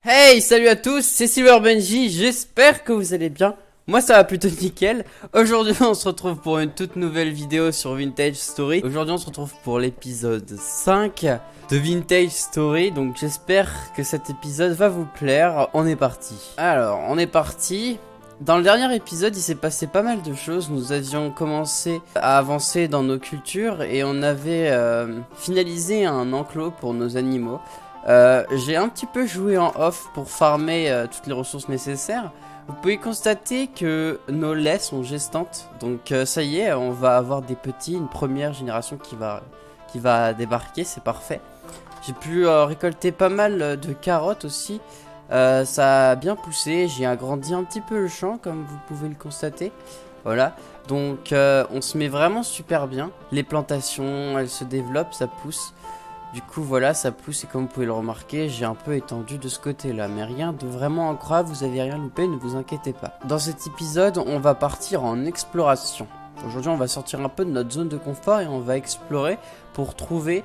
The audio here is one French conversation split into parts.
Hey, salut à tous, c'est Silver Benji, j'espère que vous allez bien. Moi ça va plutôt nickel. Aujourd'hui on se retrouve pour une toute nouvelle vidéo sur Vintage Story. Aujourd'hui on se retrouve pour l'épisode 5 de Vintage Story. Donc j'espère que cet épisode va vous plaire. On est parti. Alors on est parti. Dans le dernier épisode il s'est passé pas mal de choses. Nous avions commencé à avancer dans nos cultures et on avait finalisé un enclos pour nos animaux. J'ai un petit peu joué en off pour farmer toutes les ressources nécessaires. Vous pouvez constater que nos laits sont gestantes. Donc ça y est, on va avoir des petits, une première génération qui va débarquer, c'est parfait. J'ai pu récolter pas mal de carottes aussi. Ça a bien poussé, j'ai agrandi un petit peu le champ comme vous pouvez le constater. Voilà, donc on se met vraiment super bien. Les plantations, elles se développent, ça pousse. Du coup voilà, ça pousse et comme vous pouvez le remarquer, j'ai un peu étendu de ce côté-là. Mais rien de vraiment incroyable, vous avez rien loupé, ne vous inquiétez pas. Dans cet épisode, on va partir en exploration. Aujourd'hui, on va sortir un peu de notre zone de confort et on va explorer pour trouver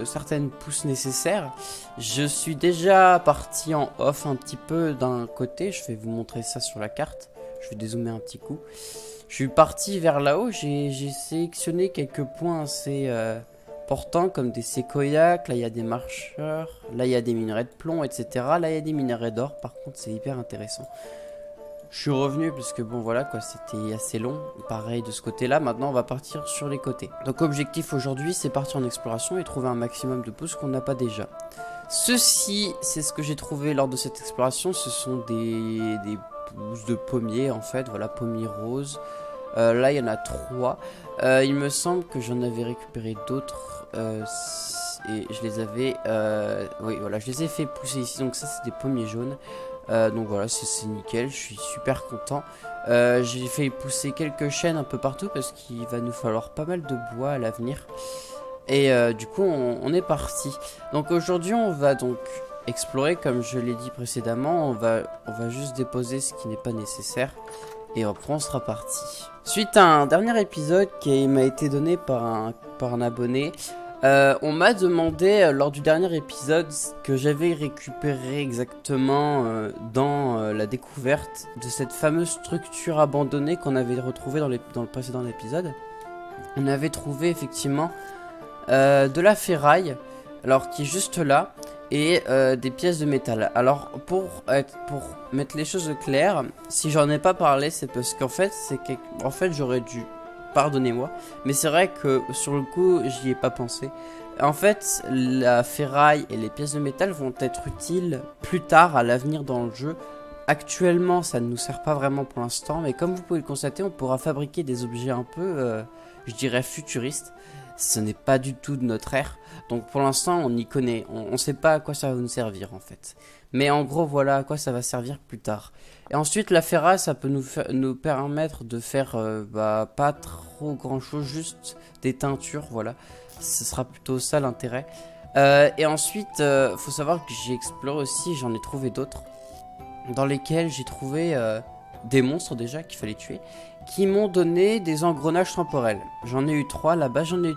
certaines pousses nécessaires. Je suis déjà parti en off un petit peu d'un côté, je vais vous montrer ça sur la carte. Je vais dézoomer un petit coup. Je suis parti vers là-haut, j'ai sélectionné quelques points assez portants comme des séquoias, là il y a des marcheurs, là il y a des minerais de plomb, etc. Là il y a des minerais d'or, par contre c'est hyper intéressant. Je suis revenu parce que bon voilà quoi, c'était assez long, pareil de ce côté-là, maintenant on va partir sur les côtés. Donc objectif aujourd'hui c'est partir en exploration et trouver un maximum de pousses qu'on n'a pas déjà. Ceci, c'est ce que j'ai trouvé lors de cette exploration, ce sont des pousses de pommiers en fait, voilà, pommiers roses. Là il y en a 3. Il me semble que j'en avais récupéré d'autres et je les avais... oui voilà, je les ai fait pousser ici, donc ça c'est des pommiers jaunes. Donc voilà, c'est nickel, je suis super content. J'ai fait pousser quelques chênes un peu partout parce qu'il va nous falloir pas mal de bois à l'avenir. Et du coup on est parti. Donc aujourd'hui on va donc explorer comme je l'ai dit précédemment. On va juste déposer ce qui n'est pas nécessaire. Et après on sera parti. Suite à un dernier épisode qui m'a été donné par un abonné, on m'a demandé lors du dernier épisode ce que j'avais récupéré exactement dans la découverte de cette fameuse structure abandonnée qu'on avait retrouvée dans le précédent épisode. On avait trouvé effectivement de la ferraille, alors qui est juste là, et des pièces de métal. Alors pour mettre les choses claires, si j'en ai pas parlé, c'est parce qu'en fait j'aurais dû, pardonnez-moi, mais c'est vrai que sur le coup j'y ai pas pensé. En fait la ferraille et les pièces de métal vont être utiles plus tard à l'avenir dans le jeu. Actuellement ça ne nous sert pas vraiment pour l'instant, mais comme vous pouvez le constater, on pourra fabriquer des objets un peu je dirais futuristes. Ce n'est pas du tout de notre ère. Donc pour l'instant on y connaît, on sait pas à quoi ça va nous servir en fait. Mais en gros voilà à quoi ça va servir plus tard. Et ensuite la ferraille ça peut nous permettre de faire pas trop grand chose, juste des teintures, voilà. Ce sera plutôt ça l'intérêt. Et ensuite faut savoir que j'ai exploré aussi, j'en ai trouvé d'autres. Dans lesquels j'ai trouvé des monstres déjà qu'il fallait tuer, qui m'ont donné des engrenages temporels. J'en ai eu 3 là-bas, j'en ai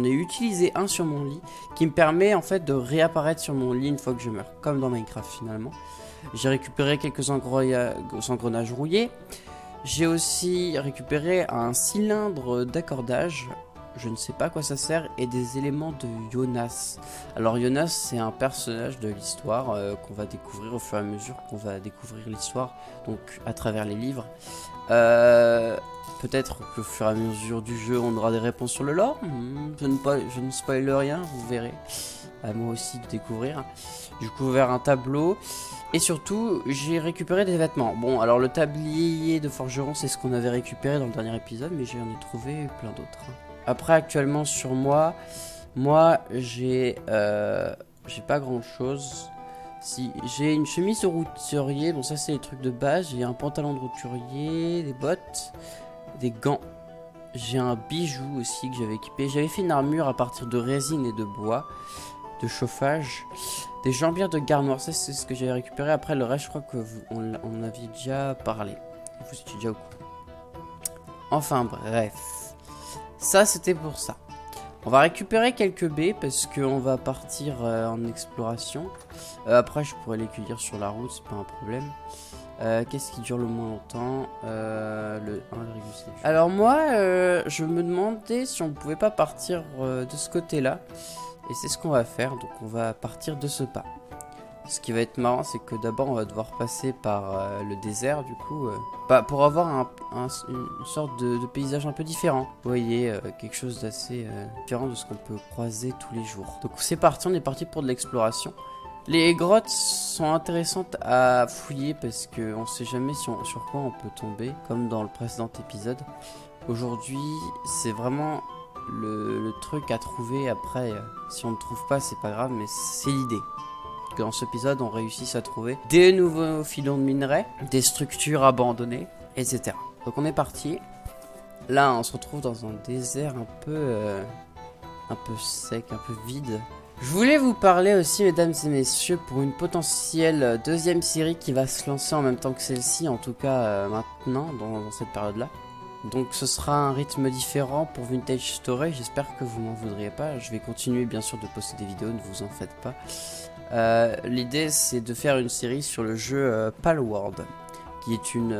utilisé un sur mon lit, qui me permet en fait de réapparaître sur mon lit une fois que je meurs, comme dans Minecraft finalement. J'ai récupéré quelques engrenages rouillés. J'ai aussi récupéré un cylindre d'accordage. Je ne sais pas à quoi ça sert, et des éléments de Jonas. Alors Jonas c'est un personnage de l'histoire qu'on va découvrir au fur et à mesure qu'on va découvrir l'histoire, donc à travers les livres. Peut-être qu'au fur et à mesure du jeu on aura des réponses sur le lore. Je ne spoil rien, vous verrez. À moi aussi de découvrir. J'ai découvert un tableau. Et surtout, j'ai récupéré des vêtements. Bon, alors le tablier de forgeron, c'est ce qu'on avait récupéré dans le dernier épisode, mais j'en ai trouvé plein d'autres. Après, actuellement, sur moi, j'ai pas grand chose. Si, j'ai une chemise de routurier, bon, ça c'est les trucs de base. J'ai un pantalon de routurier, des bottes, des gants. J'ai un bijou aussi que j'avais équipé. J'avais fait une armure à partir de résine et de bois, de chauffage. Des jambières de garde noire, ça c'est ce que j'avais récupéré. Après, le reste, je crois que on avait déjà parlé. Vous étiez déjà au courant. Enfin, bref. Ça, c'était pour ça. On va récupérer quelques baies parce qu'on va partir en exploration. Après, je pourrais les cueillir sur la route, c'est pas un problème. Qu'est-ce qui dure le moins longtemps? Le 1,7. Alors moi, je me demandais si on pouvait pas partir de ce côté-là. Et c'est ce qu'on va faire, donc on va partir de ce pas. Ce qui va être marrant, c'est que d'abord on va devoir passer par le désert, du coup, pour avoir une sorte de paysage un peu différent. Vous voyez, quelque chose d'assez différent de ce qu'on peut croiser tous les jours. Donc c'est parti, on est parti pour de l'exploration. Les grottes sont intéressantes à fouiller parce qu'on sait jamais sur quoi on peut tomber, comme dans le précédent épisode. Aujourd'hui, c'est vraiment le truc à trouver. Après, si on ne trouve pas, c'est pas grave, mais c'est l'idée. Que dans cet épisode, on réussisse à trouver des nouveaux filons de minerais, des structures abandonnées, etc. Donc on est parti. Là, on se retrouve dans un désert un peu sec, un peu vide. Je voulais vous parler aussi, mesdames et messieurs, pour une potentielle deuxième série qui va se lancer en même temps que celle-ci, en tout cas maintenant, dans cette période-là. Donc ce sera un rythme différent pour Vintage Story, j'espère que vous m'en voudriez pas. Je vais continuer bien sûr de poster des vidéos, ne vous en faites pas. L'idée c'est de faire une série sur le jeu Palworld, qui est une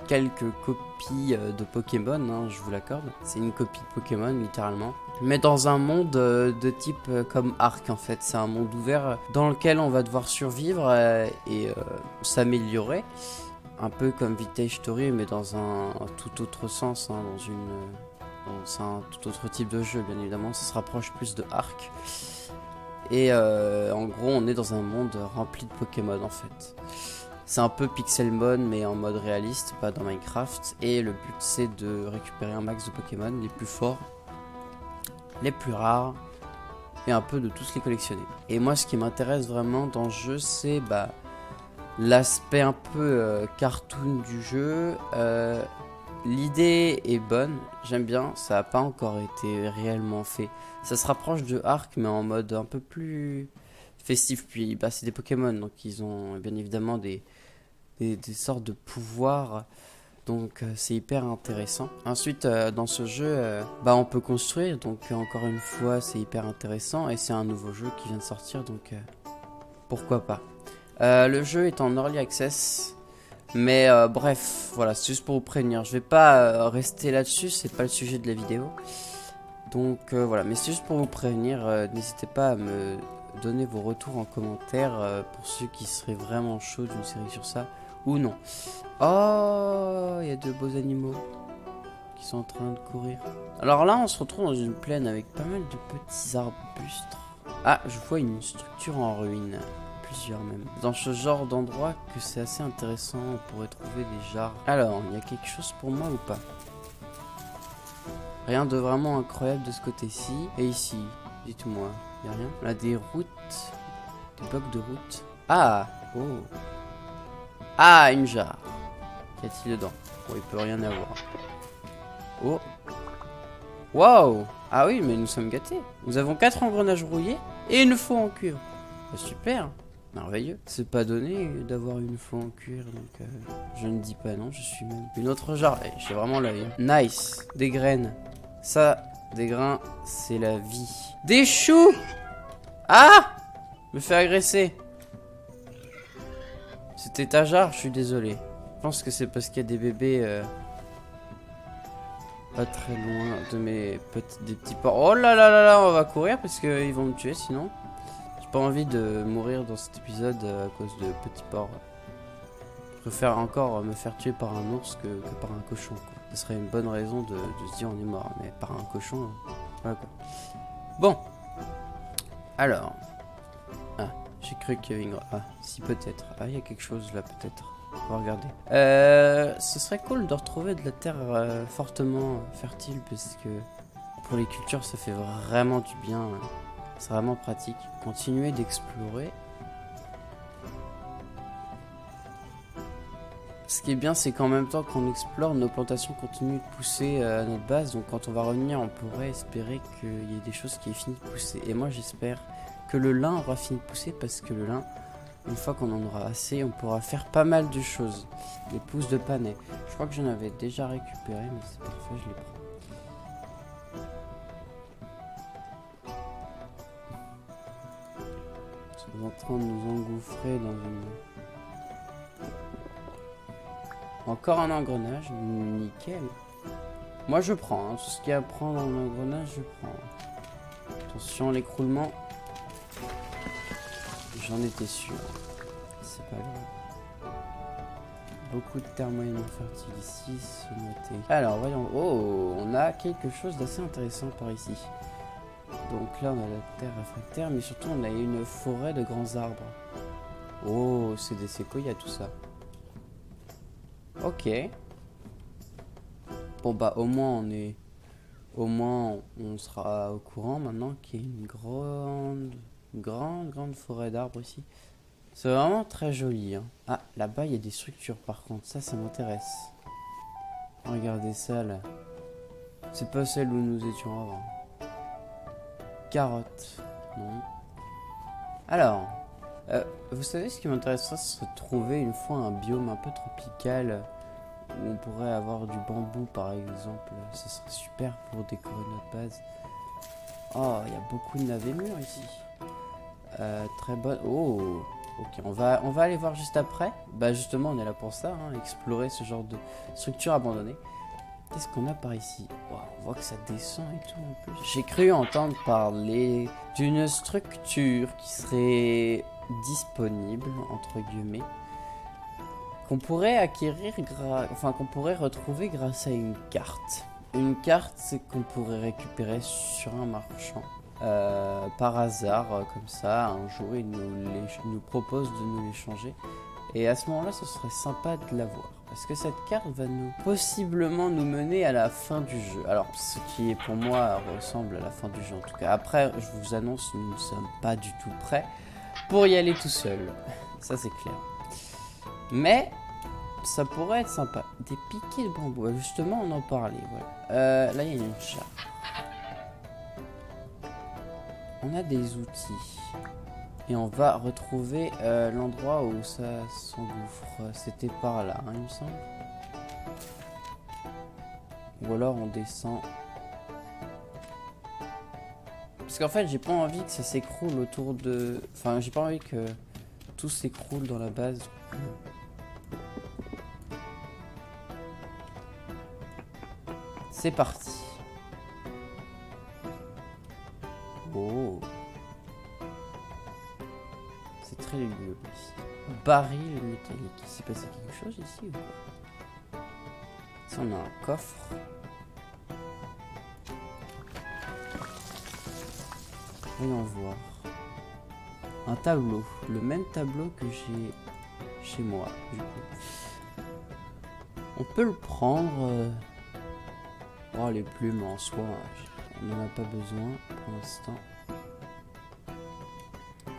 quelques copies de Pokémon, hein, je vous l'accorde. C'est une copie de Pokémon littéralement, mais dans un monde de type comme Ark en fait. C'est un monde ouvert dans lequel on va devoir survivre et s'améliorer. Un peu comme Vintage Story, mais dans un tout autre sens, hein, c'est un tout autre type de jeu, bien évidemment. Ça se rapproche plus de Ark. Et en gros, on est dans un monde rempli de Pokémon, en fait. C'est un peu Pixelmon, mais en mode réaliste, pas dans Minecraft. Et le but, c'est de récupérer un max de Pokémon, les plus forts, les plus rares, et un peu de tous les collectionner. Et moi, ce qui m'intéresse vraiment dans le jeu, c'est l'aspect un peu cartoon du jeu. L'idée est bonne, j'aime bien, ça n'a pas encore été réellement fait. Ça se rapproche de Ark, mais en mode un peu plus festif. Puis c'est des Pokémon, donc ils ont bien évidemment des sortes de pouvoirs. Donc c'est hyper intéressant. Ensuite dans ce jeu on peut construire, donc encore une fois c'est hyper intéressant. Et c'est un nouveau jeu qui vient de sortir, donc pourquoi pas. Le jeu est en early access. Mais bref, voilà, c'est juste pour vous prévenir. Je vais pas rester là-dessus, c'est pas le sujet de la vidéo. Donc voilà, mais c'est juste pour vous prévenir. N'hésitez pas à me donner vos retours en commentaire pour ceux qui seraient vraiment chauds d'une série sur ça ou non. Oh, il y a de beaux animaux qui sont en train de courir. Alors là, on se retrouve dans une plaine avec pas mal de petits arbustes. Ah, je vois une structure en ruine. Plusieurs même. Dans ce genre d'endroit que c'est assez intéressant, on pourrait trouver des jarres. Alors, il y a quelque chose pour moi ou pas? Rien de vraiment incroyable de ce côté-ci. Et ici, dites-moi, il n'y a rien? On a des routes, des blocs de route. Ah, oh. Ah, une jarre. Qu'y a-t-il dedans? Bon, il peut rien avoir. Oh. Waouh. Ah oui, mais nous sommes gâtés. Nous avons 4 engrenages rouillés et une faux en cuivre. Super. Merveilleux. C'est pas donné d'avoir une faux en cuir, donc je ne dis pas non, je suis même une autre jarre. J'ai vraiment l'œil. Nice. Des graines. Ça, des grains, c'est la vie. Des choux. Ah, me fait agresser. C'était ta jarre, je suis désolé. Je pense que c'est parce qu'il y a des bébés pas très loin de des petits porcs. Oh là là là là, on va courir parce qu'ils vont me tuer sinon. Pas envie de mourir dans cet épisode à cause de petits porcs. Je préfère encore me faire tuer par un ours que par un cochon, quoi. Ce serait une bonne raison de se dire on est mort, mais par un cochon, voilà quoi. Bon, alors, ah, j'ai cru qu'il y avait une... Ah, si peut-être. Ah, il y a quelque chose là peut-être. On va regarder. Ce serait cool de retrouver de la terre fortement fertile parce que pour les cultures ça fait vraiment du bien. C'est vraiment pratique. Continuer d'explorer. Ce qui est bien, c'est qu'en même temps qu'on explore, nos plantations continuent de pousser à notre base. Donc quand on va revenir, on pourrait espérer qu'il y ait des choses qui aient fini de pousser. Et moi, j'espère que le lin aura fini de pousser parce que le lin, une fois qu'on en aura assez, on pourra faire pas mal de choses. Les pousses de panais. Je crois que j'en avais déjà récupéré, mais c'est parfait, je les prends. en train de nous engouffrer dans une... Encore un engrenage, nickel. Moi je prends, hein. Tout ce qu'il y a à prendre dans l'engrenage, je prends. Attention à l'écroulement. J'en étais sûr. C'est pas grave. Beaucoup de terres moyennement fertiles ici, c'est noté. Alors voyons, oh, on a quelque chose d'assez intéressant par ici. Donc là on a la terre réfractaire, mais surtout on a une forêt de grands arbres. Oh, c'est des séquoias tout ça. Ok. Bon bah au moins on sera au courant maintenant qu'il y a une grande forêt d'arbres ici. C'est vraiment très joli, hein. Ah, là-bas il y a des structures par contre, ça m'intéresse. Regardez ça là. C'est pas celle où nous étions avant. Carottes, non. Alors, vous savez ce qui m'intéresserait, ce serait de trouver une fois un biome un peu tropical où on pourrait avoir du bambou par exemple. Ce serait super pour décorer notre base. Oh, il y a beaucoup de navets mûrs ici. Très bonne. Oh, ok, on va aller voir juste après. Bah justement, on est là pour ça, hein, explorer ce genre de structure abandonnée. Qu'est-ce qu'on a par ici? Wow, on voit que ça descend et tout en plus. J'ai cru entendre parler d'une structure qui serait disponible, entre guillemets, qu'on pourrait acquérir, qu'on pourrait retrouver grâce à une carte. Une carte, c'est qu'on pourrait récupérer sur un marchand. Par hasard, comme ça, un jour, il nous propose de nous l'échanger. Et à ce moment-là, ce serait sympa de l'avoir. Parce que cette carte va possiblement nous mener à la fin du jeu. Alors, ce qui est pour moi ressemble à la fin du jeu en tout cas. Après, je vous annonce, nous ne sommes pas du tout prêts pour y aller tout seul. Ça, c'est clair. Mais ça pourrait être sympa. Des piquets de bambou. Justement, on en parlait. Voilà. Là, il y a une charge. On a des outils. Et on va retrouver l'endroit où ça s'engouffre. C'était par là, hein, il me semble. Ou alors on descend. Parce qu'en fait, j'ai pas envie que ça s'écroule autour de... Enfin, j'ai pas envie que tout s'écroule dans la base. C'est parti. Oh. C'est très lugubre ici. Baril métallique. Il s'est passé quelque chose ici ou quoi? Ça, on a un coffre. Voyons voir. Un tableau. Le même tableau que j'ai chez moi, du coup. On peut le prendre. Oh, les plumes en soi, on n'en a pas besoin pour l'instant.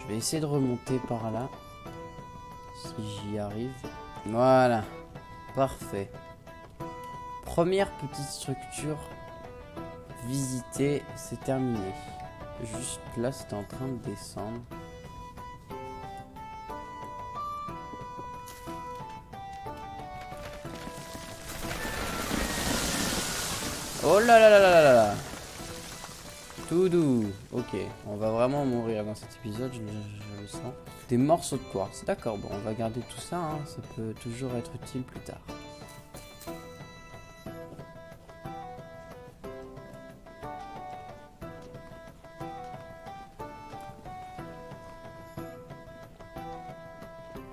Je vais essayer de remonter par là. Si j'y arrive. Voilà. Parfait. Première petite structure visitée, c'est terminé. Juste là, c'était en train de descendre. Oh là là là là là là. Tout doux. Ok, on va vraiment mourir dans cet épisode, je le sens. Des morceaux de quartz. D'accord, bon, on va garder tout ça, hein. Ça peut toujours être utile plus tard.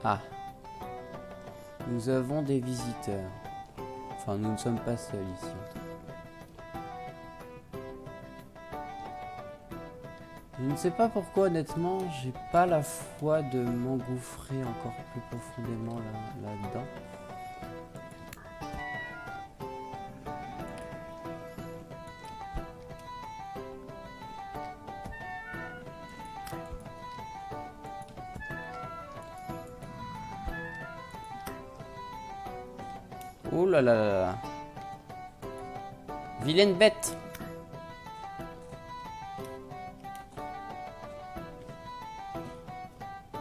Ah. Nous avons des visiteurs. Enfin, nous ne sommes pas seuls ici. Je ne sais pas pourquoi, honnêtement, j'ai pas la foi de m'engouffrer encore plus profondément là-dedans. Oh là là là là. Vilaine bête.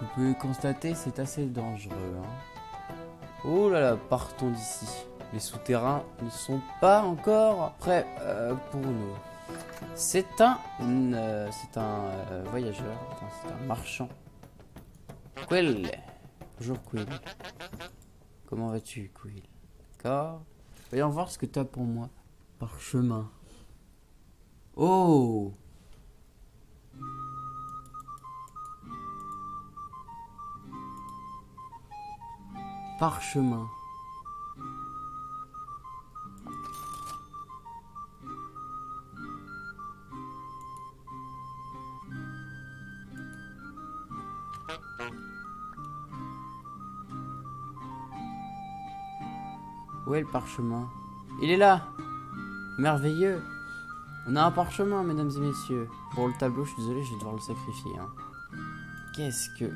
Vous pouvez constater, c'est assez dangereux, hein. Oh là là, partons d'ici. Les souterrains ne sont pas encore prêts pour nous. C'est un voyageur, enfin, c'est un marchand Quill. Bonjour Quill. Comment vas-tu Quill? D'accord. Voyons voir ce que tu as pour moi. Parchemin. Oh! Parchemin. Où est le parchemin? Il est là! Merveilleux! On a un parchemin, mesdames et messieurs. Pour le tableau, je suis désolé, je vais devoir le sacrifier. Hein. Qu'est-ce qu'il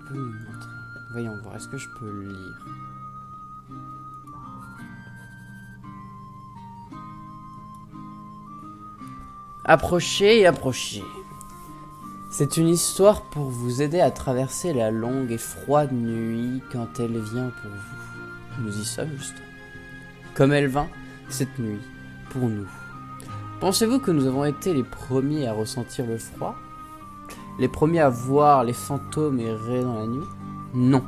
peut nous montrer? Voyons voir, est-ce que je peux le lire? Approchez et approchez. C'est une histoire pour vous aider à traverser la longue et froide nuit quand elle vient pour vous. Nous y sommes justement. Comme elle vint cette nuit pour nous. Pensez-vous que nous avons été les premiers à ressentir le froid? Les premiers à voir les fantômes errer dans la nuit? Non.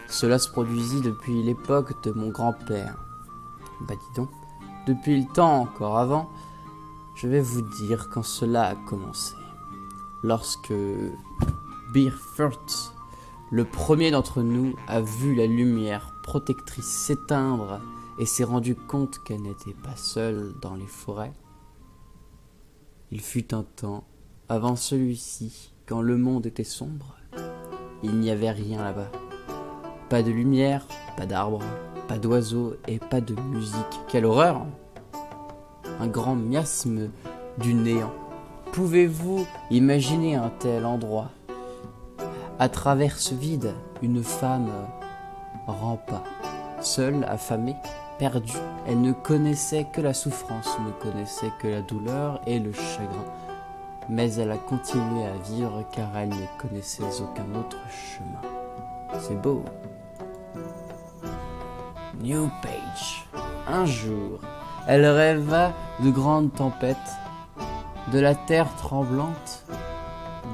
Cela se produisit depuis l'époque de mon grand-père. Bah dis donc, depuis le temps encore avant, je vais vous dire quand cela a commencé. Lorsque Beerfurt, le premier d'entre nous, a vu la lumière protectrice s'éteindre et s'est rendu compte qu'elle n'était pas seule dans les forêts. Il fut un temps, avant celui-ci, quand le monde était sombre, il n'y avait rien là-bas. Pas de lumière, pas d'arbres, pas d'oiseaux et pas de musique. Quelle horreur! Un grand miasme du néant. Pouvez-vous imaginer un tel endroit? À travers ce vide, une femme rampa, seule, affamée, perdue. Elle ne connaissait que la souffrance, ne connaissait que la douleur et le chagrin. Mais elle a continué à vivre car elle ne connaissait aucun autre chemin. C'est beau. New page. Un jour, elle rêva de grandes tempêtes, de la terre tremblante,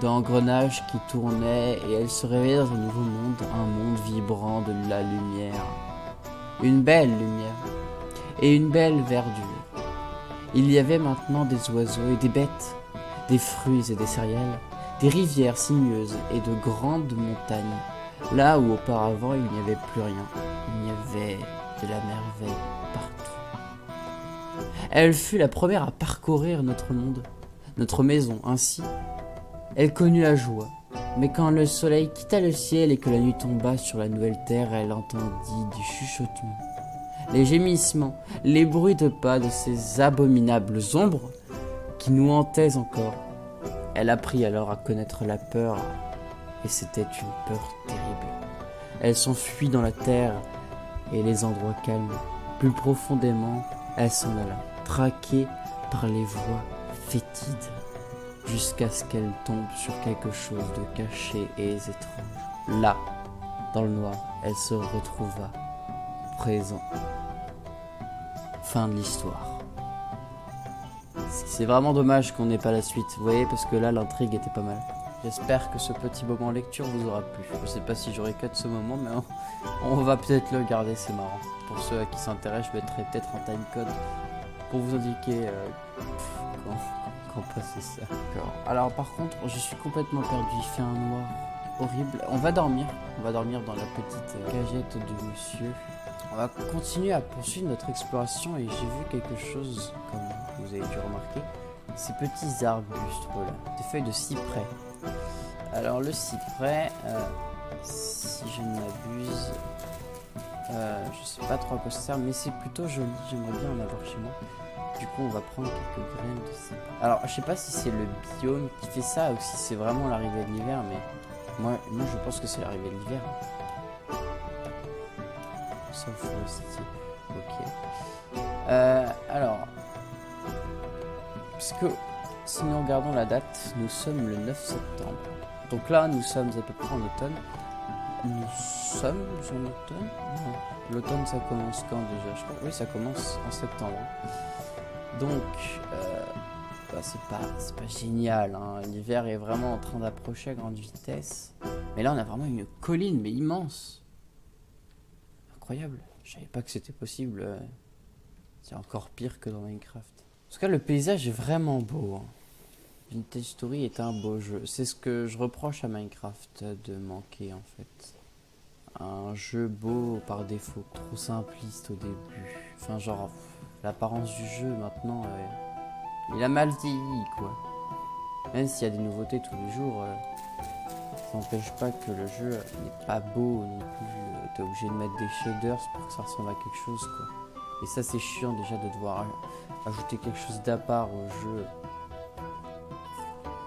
d'engrenages qui tournaient, et elle se réveillait dans un nouveau monde, un monde vibrant de la lumière. Une belle lumière et une belle verdure. Il y avait maintenant des oiseaux et des bêtes, des fruits et des céréales, des rivières sinueuses et de grandes montagnes, là où auparavant il n'y avait plus rien. Il y avait de la merveille partout. Elle fut la première à parcourir notre monde, notre maison. Ainsi, elle connut la joie. Mais quand le soleil quitta le ciel et que la nuit tomba sur la nouvelle terre, elle entendit du chuchotement, les gémissements, les bruits de pas de ces abominables ombres qui nous hantaient encore. Elle apprit alors à connaître la peur, et c'était une peur terrible. Elle s'enfuit dans la terre et les endroits calmes. Plus profondément, elle s'en alla, traquée par les voix fétides, jusqu'à ce qu'elle tombe sur quelque chose de caché et étrange. Là, dans le noir, elle se retrouva présent. Fin de l'histoire. C'est vraiment dommage qu'on n'ait pas la suite, vous voyez, parce que là, l'intrigue était pas mal. J'espère que ce petit moment lecture vous aura plu. Je sais pas si j'aurai cut ce moment, mais on va peut-être le garder, c'est marrant. Pour ceux à qui s'intéressent, je mettrai peut-être un timecode pour vous indiquer quand passer ça. Alors par contre, je suis complètement perdu, il fait un noir horrible. On va dormir dans la petite cagette de monsieur. On va continuer à poursuivre notre exploration et j'ai vu quelque chose, comme vous avez dû remarquer, ces petits arbustes, voilà, des feuilles de cyprès. Alors le cyprès, si je ne m'abuse, je sais pas trop à quoi ça sert, mais c'est plutôt joli, j'aimerais bien en avoir chez moi. Du coup on va prendre quelques graines de cyprès. Alors je sais pas si c'est le biome qui fait ça ou si c'est vraiment l'arrivée de l'hiver, mais moi je pense que c'est l'arrivée de l'hiver. Sauf Forest, ok. Alors, parce que si nous regardons la date, nous sommes le 9 septembre. Donc là, nous sommes à peu près en automne. Nous sommes en automne? Non. L'automne, ça commence quand déjà? Je crois. Oui, ça commence en septembre. Donc, c'est pas génial. Hein. L'hiver est vraiment en train d'approcher à grande vitesse. Mais là, on a vraiment une colline, mais immense. Incroyable. Je savais pas que c'était possible. C'est encore pire que dans Minecraft. En tout cas, le paysage est vraiment beau. Hein. Vintage Story est un beau jeu. C'est ce que je reproche à Minecraft de manquer en fait. Un jeu beau par défaut. Trop simpliste au début. Enfin, genre, l'apparence du jeu maintenant, il a mal vieilli quoi. Même s'il y a des nouveautés tous les jours, ça n'empêche pas que le jeu n'est pas beau non plus. T'es obligé de mettre des shaders pour que ça ressemble à quelque chose quoi. Et ça c'est chiant déjà de devoir ajouter quelque chose d'à part au jeu.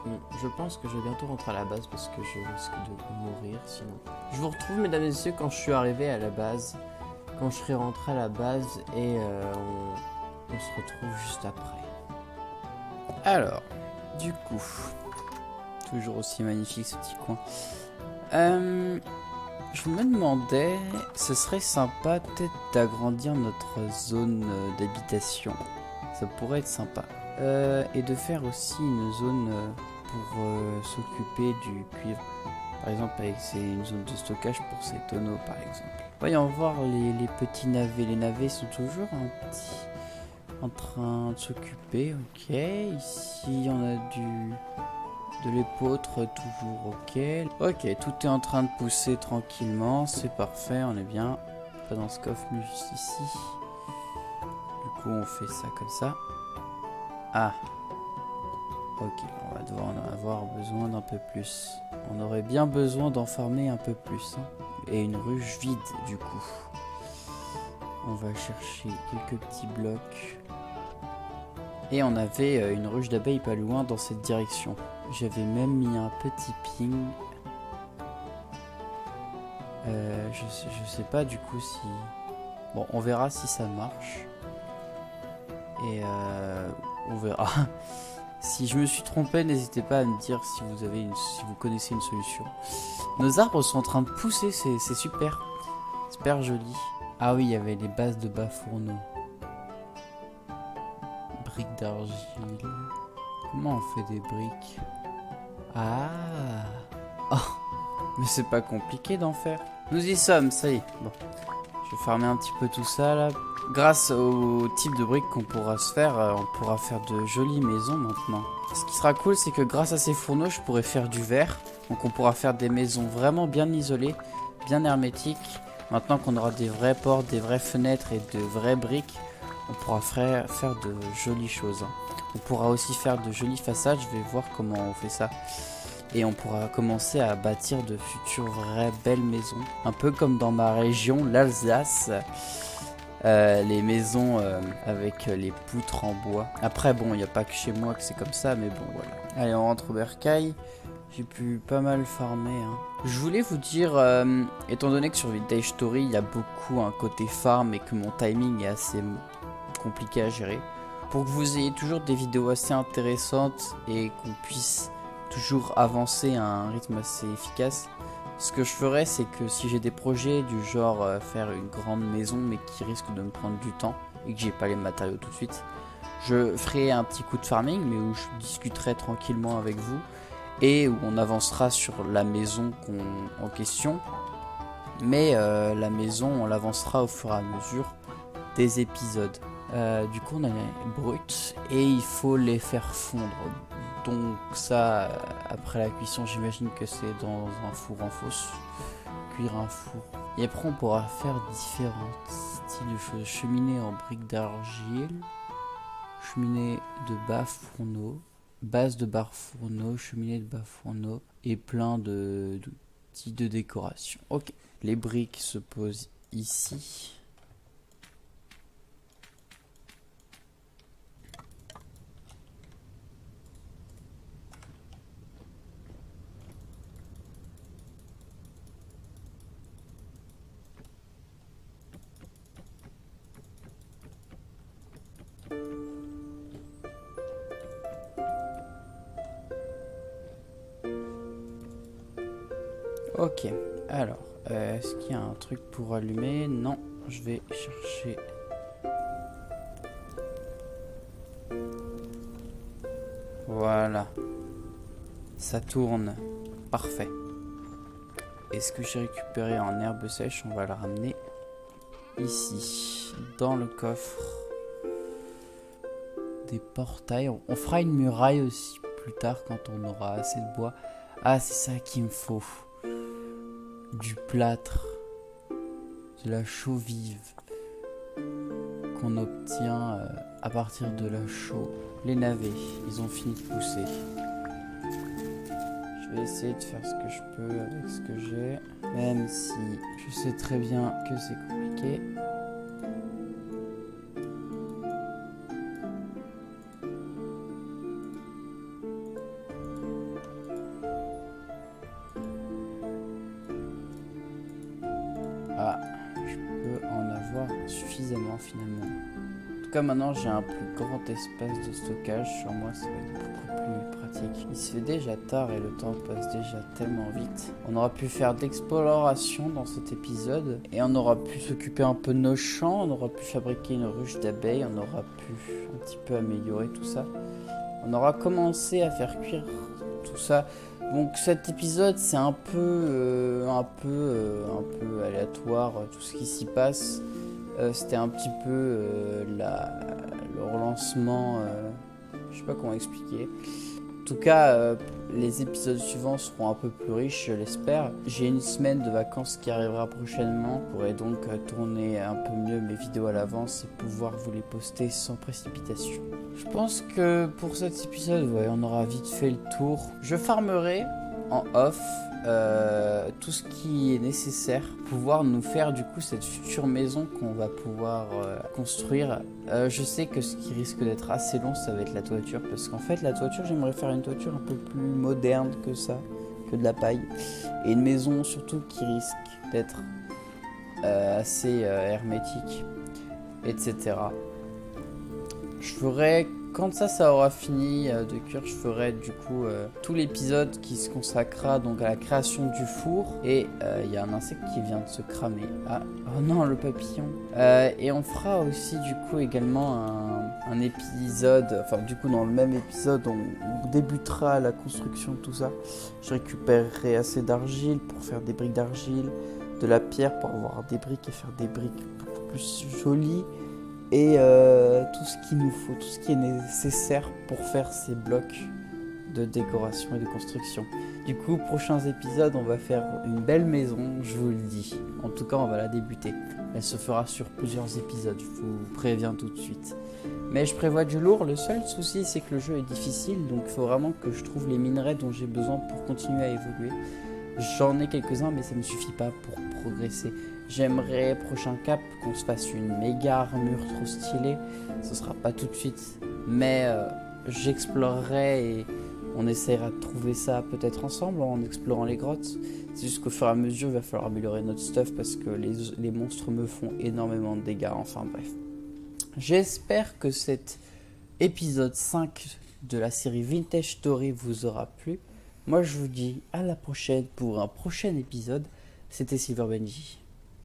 Bon, je pense que je vais bientôt rentrer à la base parce que je risque de mourir sinon. Je vous retrouve mesdames et messieurs quand je suis arrivé à la base. Quand je serai rentré à la base et on se retrouve juste après. Alors, du coup, toujours aussi magnifique ce petit coin. Je me demandais, ce serait sympa peut-être d'agrandir notre zone d'habitation. Ça pourrait être sympa. Et de faire aussi une zone pour s'occuper du cuivre. Par exemple, c'est une zone de stockage pour ces tonneaux, par exemple. Voyons voir les petits navets. Les navets sont toujours en train de s'occuper. Ok, ici on a de l'épeautre, toujours ok. Ok, tout est en train de pousser tranquillement. C'est parfait, on est bien. Pas dans ce coffre, mais juste ici. Du coup, on fait ça comme ça. Ah, ok, on va devoir en avoir besoin d'un peu plus. On aurait bien besoin d'en farmer un peu plus. Hein. Et une ruche vide, du coup. On va chercher quelques petits blocs. Et on avait une ruche d'abeilles pas loin dans cette direction. J'avais même mis un petit ping. Je sais pas du coup si... Bon, on verra si ça marche. Et on verra. Si je me suis trompé, n'hésitez pas à me dire si vous connaissez une solution. Nos arbres sont en train de pousser, c'est super. Super joli. Ah oui, il y avait les bases de bas fourneaux. Briques d'argile. Comment on fait des briques? Ah. Oh. Mais c'est pas compliqué d'en faire. Nous y sommes, ça y est. Bon. Je vais farmer un petit peu tout ça là. Grâce au type de briques qu'on pourra se faire, on pourra faire de jolies maisons maintenant. Ce qui sera cool, c'est que grâce à ces fourneaux, je pourrai faire du verre. Donc on pourra faire des maisons vraiment bien isolées, bien hermétiques. Maintenant qu'on aura des vraies portes, des vraies fenêtres et de vraies briques, on pourra faire de jolies choses. On pourra aussi faire de jolies façades, je vais voir comment on fait ça. Et on pourra commencer à bâtir de futures vraies belles maisons. Un peu comme dans ma région, l'Alsace. Les maisons avec les poutres en bois. Après bon, il n'y a pas que chez moi que c'est comme ça, mais bon voilà. Allez, on rentre au bercail. J'ai pu pas mal farmer. Hein. Je voulais vous dire, étant donné que sur Vintage Story, il y a beaucoup un côté farm et que mon timing est assez compliqué à gérer, pour que vous ayez toujours des vidéos assez intéressantes et qu'on puisse toujours avancer à un rythme assez efficace, ce que je ferais, c'est que si j'ai des projets du genre faire une grande maison mais qui risquent de me prendre du temps et que j'ai pas les matériaux tout de suite, je ferai un petit coup de farming mais où je discuterai tranquillement avec vous et où on avancera sur la maison en question. Mais la maison, on l'avancera au fur et à mesure des épisodes. Du coup, on a les brutes et il faut les faire fondre. Donc ça, après la cuisson, j'imagine que c'est dans un four en fosse. Cuire un four. Et après, on pourra faire différents styles de choses. Cheminée en briques d'argile. Cheminée de bas fourneau. Base de bas fourneau. Cheminée de bas fourneau. Et plein d'outils de décoration. Ok. Les briques se posent ici. Ok, alors, est-ce qu'il y a un truc pour allumer? Non, je vais chercher. Voilà. Ça tourne. Parfait. Est-ce que j'ai récupéré en herbe sèche? On va la ramener ici, dans le coffre. Des portails. On fera une muraille aussi plus tard quand on aura assez de bois. Ah, c'est ça qu'il me faut. Du plâtre. De la chaux vive. Qu'on obtient à partir de la chaux. Les navets, ils ont fini de pousser. Je vais essayer de faire ce que je peux avec ce que j'ai. Même si je sais très bien que c'est compliqué. Ah, je peux en avoir suffisamment finalement. En tout cas, maintenant j'ai un plus grand espace de stockage sur moi, ça va être beaucoup plus pratique. Il se fait déjà tard et le temps passe déjà tellement vite. On aura pu faire d'exploration dans cet épisode et on aura pu s'occuper un peu de nos champs, on aura pu fabriquer une ruche d'abeilles, on aura pu un petit peu améliorer tout ça. On aura commencé à faire cuire tout ça. Donc cet épisode c'est un peu aléatoire tout ce qui s'y passe. C'était un petit peu le relancement, je sais pas comment expliquer. En tout cas, les épisodes suivants seront un peu plus riches, je l'espère. J'ai une semaine de vacances qui arrivera prochainement. Je pourrai donc tourner un peu mieux mes vidéos à l'avance et pouvoir vous les poster sans précipitation. Je pense que pour cet épisode, ouais, on aura vite fait le tour. Je farmerai en off tout ce qui est nécessaire pour pouvoir nous faire du coup cette future maison qu'on va pouvoir construire. Je sais que ce qui risque d'être assez long, ça va être la toiture, parce qu'en fait la toiture, j'aimerais faire une toiture un peu plus moderne que ça, que de la paille, et une maison surtout qui risque d'être assez hermétique, etc. Je ferai, quand ça aura fini de cuire, je ferai du coup tout l'épisode qui se consacrera donc à la création du four. Et il y a un insecte qui vient de se cramer. Ah, oh non, le papillon. Et on fera aussi du coup également un épisode, enfin du coup dans le même épisode, on débutera la construction de tout ça. Je récupérerai assez d'argile pour faire des briques d'argile, de la pierre pour avoir des briques et faire des briques beaucoup plus jolies. Et tout ce qu'il nous faut, tout ce qui est nécessaire pour faire ces blocs de décoration et de construction. Du coup, prochains épisodes, on va faire une belle maison, je vous le dis. En tout cas, on va la débuter. Elle se fera sur plusieurs épisodes, je vous préviens tout de suite. Mais je prévois du lourd, le seul souci c'est que le jeu est difficile, donc il faut vraiment que je trouve les minerais dont j'ai besoin pour continuer à évoluer. J'en ai quelques-uns, mais ça ne me suffit pas pour progresser. J'aimerais, prochain cap, qu'on se fasse une méga armure trop stylée. Ce sera pas tout de suite, mais j'explorerai et on essaiera de trouver ça peut-être ensemble en explorant les grottes. C'est juste qu'au fur et à mesure, il va falloir améliorer notre stuff parce que les monstres me font énormément de dégâts. Enfin bref. J'espère que cet épisode 5 de la série Vintage Story vous aura plu. Moi, je vous dis à la prochaine pour un prochain épisode. C'était Silver Benji.